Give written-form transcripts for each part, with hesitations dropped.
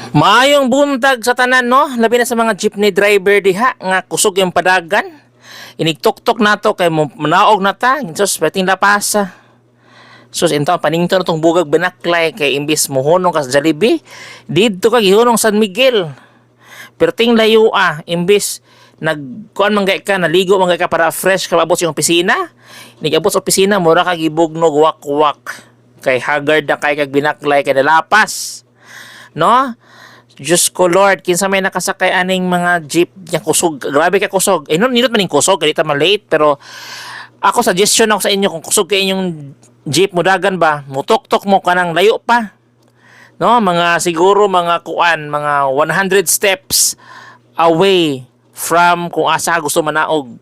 Maayong buntag sa tanan no, labi na sa mga jeepney driver diha nga kusog yung padagan. Inigtok-tok nato kay mo manaog na ta, sus pating lapasa. Sus intaw paningto na tong bugag binaklay kay imbis mohunong ka sa Jollibee, didto ka gihunong San Miguel. Perting layo imbis nagkuan man gay ka, naligo man gay ka para fresh ka maabot yung opisina. Nigabot sa opisina mura ka gibugnog wak-wak. Kay haggard na kay kag binaklay kay nalapas. No? Diyos ko Lord, kinsa may nakasakay aning mga jeep niya kusog. Grabe ka kusog. Nindot man yung kusog, ganito man late. Pero ako, suggestion ako sa inyo, kung kusog kayo inyong jeep mo dagan ba, mutok-tok mo ka ng layo pa. No, mga siguro mga kuan, mga 100 steps away from kung asa gusto manaog.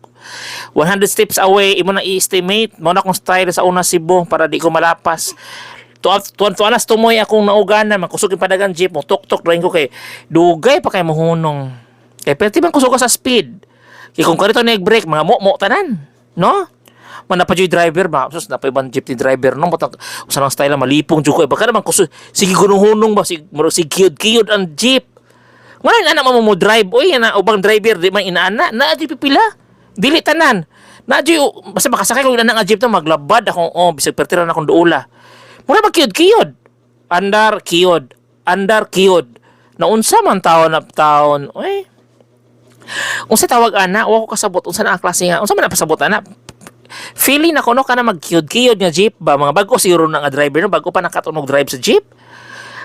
100 steps away, imo na i-estimate. Mo na kung style sa una Cebu para di ko malapas. Tuwan-tuwanas tumoy akong naugana, makusog yung padagang jeep mo, tok-tok rin ko kay dugay pa kay mahunong. Kay pwede bang kusog ka sa speed? Kaya kung karito nag-break, mga mo tanan, no? Man pa yung driver ba? Sus, napay bang jeep ni driver, no? Usa lang style malipong jud ko. Baka naman kusog, sige gunuhunong ba? Sige kiyod ang jeep. Ngayon, anak mo drive, oy, na ubang driver, di man inaana, na di pipila. Dili tanan. Na di, basta makasakay ko na nga jeep na maglabad ako, bisag pertiran akong duula. Muna ba kiyod? Andar kiyod. Naunsa man taon na taon. Uy. Unsa tawag ana? Wa ko kasabot. Unsa na ang klase nga? Unsa man napasabot ana? Feeling ako no kana magkiyod nga jeep ba? Mga bago siguro na nga driver no bago pa nakatunog drive sa jeep.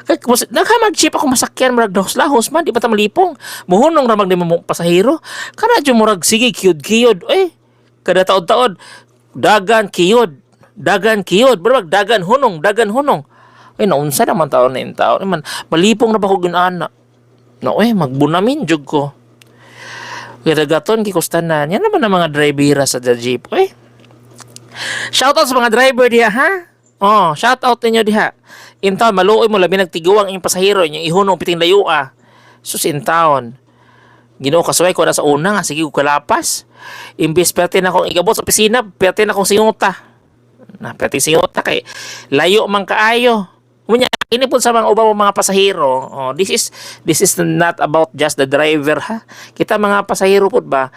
Kay naghamag jeep ako masakyan murag lahos man di pa ta malipong. Muhunong ra magdi mo pasahero. Kana jud murag sige kiyod. Uy. Kada taod-taod dagan kiyod. Bro, dagan hunong. Ay, naunsa naman taon na yung taon. Man, malipong na ba ko ginana? No, magbunamin, jug ko. Kaya gaton, kikustan na. Yan naman ang mga drivera sa jeep. Shoutout sa mga driver diha, ha? Shoutout ninyo diha. In town, maluoy mo, labi nagtiguang yung pasahero, yung ihunong piting layo, Sus, in town. Ginoo kasuway ko na sa una nga, sige ko kalapas. Imbis perte na akong igabot sa opisina, perte na akong singuta. Pati siyota kay layo man kaayo. Unya ini po sa mga ubang mga pasahero. This is not about just the driver ha. Kita mga pasahero pud ba.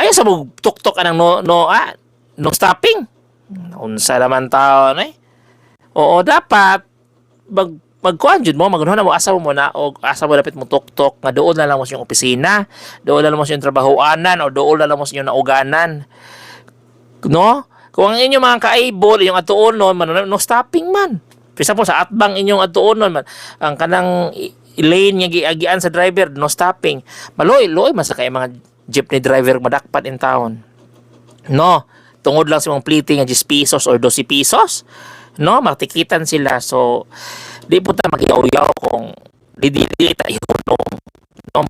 Ayo sa tuk-tuk anang no stopping. Unsa naman taon Oo, dapat magkuan jud mo magnuha na mo asa mo na o asa mo dapat mo tuk-tuk nga doon na lang mo sa opisina, doon na lang mo sa trabahoanan o doon na lang mo sa nauganan. No? Kung ang inyong mga kaibol, yung atuon nun, no stopping man. Pisa po sa atbang inyong atuon nun, man, ang kanang lane nga giagian sa driver, no stopping. Maloy, masakay mga jeepney driver madakpat in town. No, tungod lang sa mga pleading nga 10 pesos or 12 pesos. No, matikitan sila. So, di po ta mag-iyaw kung di ta ihunong. No,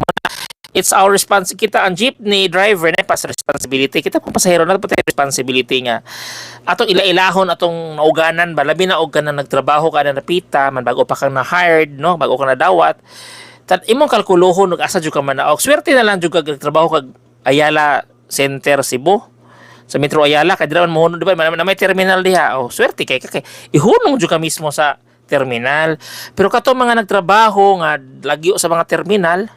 it's our responsibility. Kita ang jeepney driver na pas responsibility. Kita pang pasahero na pati responsibility nga. Atong ilailahon atong nauganan ba labi na og ka na nagtrabaho ka na napita man bago pa kang na hired no bago ka na dawat. Tad imong kalkulohon og asa jud ka man naog. Swerte na lang jud kag nagtrabaho kag Ayala Center Cebu. Sa Metro Ayala kay dira man mohunong di ba na may terminal diha. Swerte kay ihunong jud ka mismo sa terminal. Pero kato mga nagtrabaho nga lagyo sa mga terminal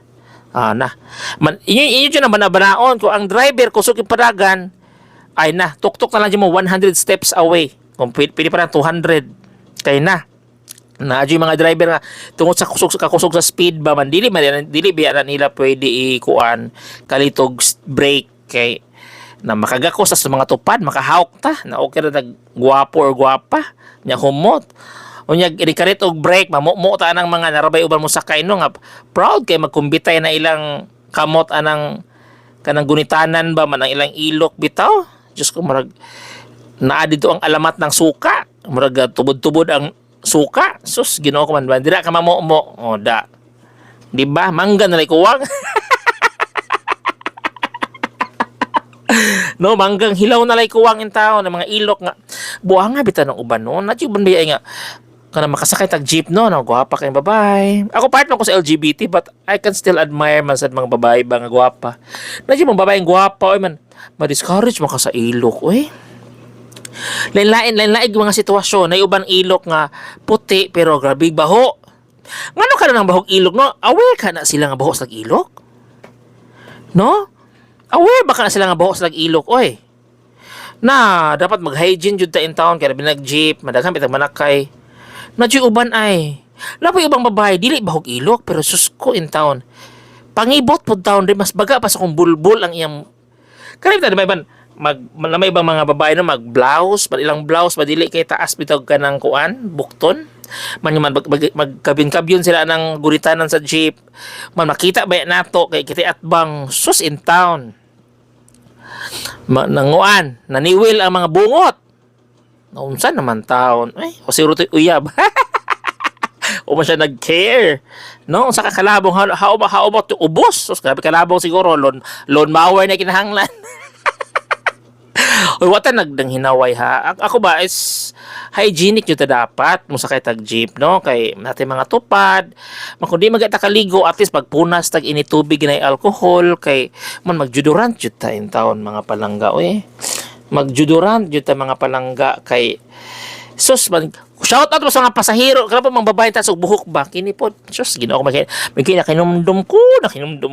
inyo dyan na banaon kung ang driver kusog yung padagan ay tuk-tuk na lang dyan mo 100 steps away kung pwede pa lang 200 kaya na dyan mga driver nga tungkol sa kusog sa speed ba man dili biya na nila pwede ikuan kalitog brake kay na makagako sa mga tupad makahawk ta na okay na nagguwapo or guwapa nya humot unya rikarit og break mamumo ta nang mga narabay uban mo sakay no nga proud kay magkumbitay na ilang kamot anang kanang gunitanan ba man ang ilang ilok bitaw just ko murag naa dito ang alamat ng suka murag tubod-tubod ang suka sus Ginoo ko man dira ka mamumo da di ba mangga na kuwang no manggang hilaw na lay kuwang in tao ng mga ilok nga buha nga bitaw ng uban no na ban biya nga kana makasakay tag jeep no gwapa kay babae ako part man ko sa LGBT but I can still admire man sad mga babae ba nga gwapa na mga babae gwapa man ma-discourage man ka sa ilok lain-lain mga sitwasyon na uban ilok nga puti pero grabe baho Ngano ka na ng bahog ilog, no? Aware ka na sila nga bahog sa ilog? No? Aware ba ka na sila nga bahog sa ilog, oy? Na dapat mag-hygiene jud ta in town kaya binag-jeep, madaghan bitag manakay. Na jud uban ay. Lapoy ubang babae dili bahog ilog pero sus ko in town. Pangibot pod town rin mas baga pa sa kung bulbul ang iyang. Kani ta may ban may ibang mga babae no mag-blouse, ilang blouse dili kay taas bitag kanang kuan, bukton. Man magkabin-kabyon sila ng guritanan sa jeep. Man makita ba nato kay kiti atbang sus in town. Nanguan, naniwil ang mga bungot. Naunsa naman taon. Ay, o si Rutoy uyab. O man siya nag-care. No, sa kakalabong how about to ubos? So, grabe kalabong siguro loan mower na kinahanglan. Uy, wata nagdang hinaway ha. Ako ba is hygienic yun ta dapat mo sa kay tag jeep, no? Kay natin mga tupad. Kundi magata kaligo at least pagpunas tag ini tubig na alcohol kay man magjudurant jud ta in town mga palangga oy. Magjudurant jud ta mga palangga kay sus shout out sa mga pasahero kada pa mga babae ta og buhok ba kini pod sus Ginoo ko magkina nakinumdum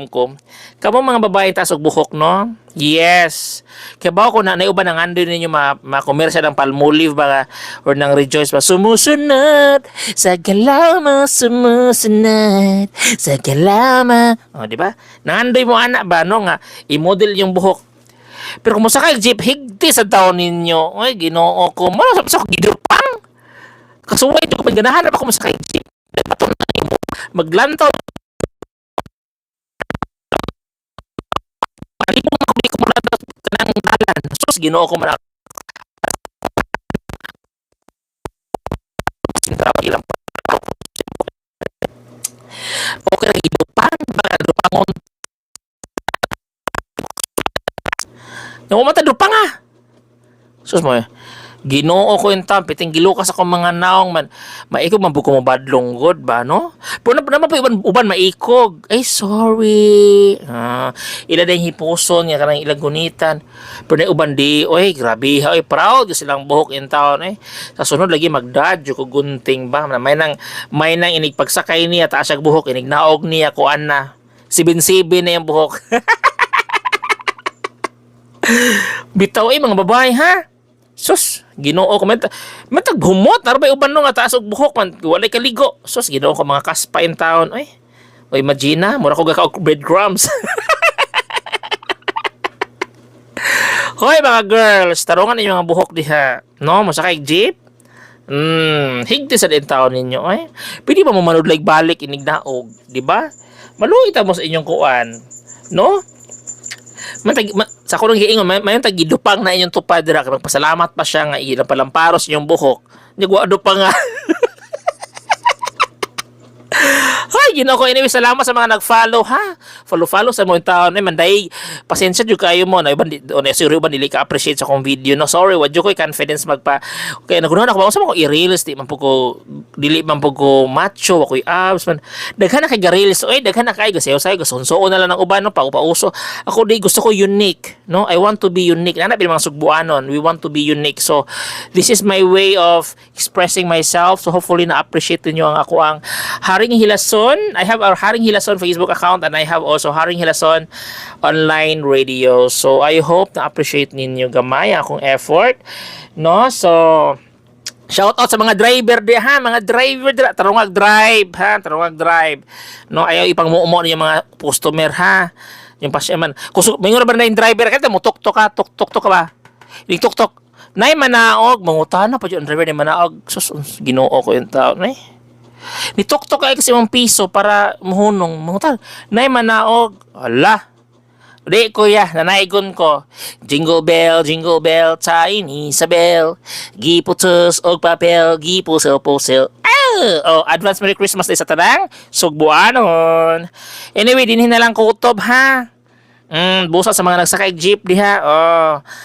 ko kamo mga babae ta og buhok no yes kaya ba ko na uban ang ando ninyo ma-commercial ng Palmolive ba or ng Rejoice ba sumusunod sa galama sumusunod sa galama di ba nangandoy mo anak ba no nga i-model yung buhok pero kung sakay jeep higti sa taon ninyo ay Ginoo ko mo sa gidupang kasuway ko pag ganahan ako masakay jeep dapat na mo maglantaw ali mo makabili ko mula kanang dalan sus Ginoo ko man sintraw ilang okay ra gidupang baka dupangon yung mata dupang sus mo Ginoo ko in tam piting gilukas ako mga naong man maikog man buko mo badlong god ba no pero naman pa uban maikog ay sorry ila dayong hipuson nga kanang ilang gunitan pero na uban di oy grabe ha oy proud silang buhok in town sa sunod lagi magdadyo ko gunting ba may nang inig pagsakay niya taas siya buhok inig naog niya kuan na sibin-sibin na yung buhok bitaw mga babae ha sus Ginoo ko matag humot arbay uban no nga taas og buhok man walay kaligo sus Ginoo ko mga kaspa in town oy imagine mura ko gaka og breadcrumbs hoy mga girls tarungan ninyo mga buhok diha no mosakay jeep higti sa din taon ninyo pwede ba mo manudlag balik inig naog di ba maluoy ta mo sa inyong kuan no sa kurang giingon mayon tag gidupang na inyong tupad dira kay magpasalamat pa siya nga ilang palamparos inyong buhok nya guado pa nga Hay, Ginoo ko anyway salamat sa mga nag-follow ha. Follow sa mo taon manday pasensya jud kayo mo na iban sorry ba dili ka appreciate sa kong video no. Sorry wa jud ko confidence magpa kay nagunahan ako sa mo ko i-reels di man po ko dili man po ko macho wa ko abs man. Daghan na kay reels daghan na kay gasayo-sayo gasonsoon na lang ng uban no pauso. Ako di gusto ko unique no. I want to be unique. Ana bil mga Sugbuanon, we want to be unique. So this is my way of expressing myself. So hopefully na appreciate niyo ang ako ang Haring Hilason. I have our Haring Hilason Facebook account and I have also Haring Hilason online radio. So I hope na appreciate ninyo gamay akong effort. No? So shout out sa mga driver di ha, mga driver tarong drive ha, tarong drive. No, ayaw ipangmuumo niyo mga customer ha. Yung pasyaman. Kusog mingon ba na yung driver kay mo tok-tok ka ba? Yung tok-tok. Nay manaog, mangutana pa yung driver ni manaog. Sus Ginoo ko yung tao, nay. Ni tok-tok ay kasi 1 piso para muhunong mangutan. Nay manaog. Ala. Di kuya, nanaygon ko. Jingle bell, tiny sa bell. Giputos og papel, gipusel-pusel. Oh, advance Merry Christmas day sa tanang Sugbuanon. Anyway, dinhin na lang kutob ha. Busa sa mga nagsakay jeep diha.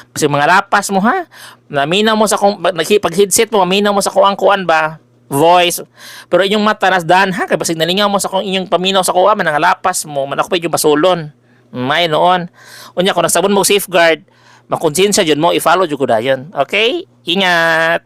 Kasi mga lapas mo ha. Naminaw mo sa kung pag headset mo, maminaw mo sa kuan ba voice. Pero inyong mata nasdan ha kay basig nalingaw mo sa kung inyong paminaw sa kuha man nga lapas mo, man ako pa yung basulon. May noon. Unya kung nagsabon mo safeguard, makonsensya jud mo i-follow jud ko dayon. Okay? Ingat.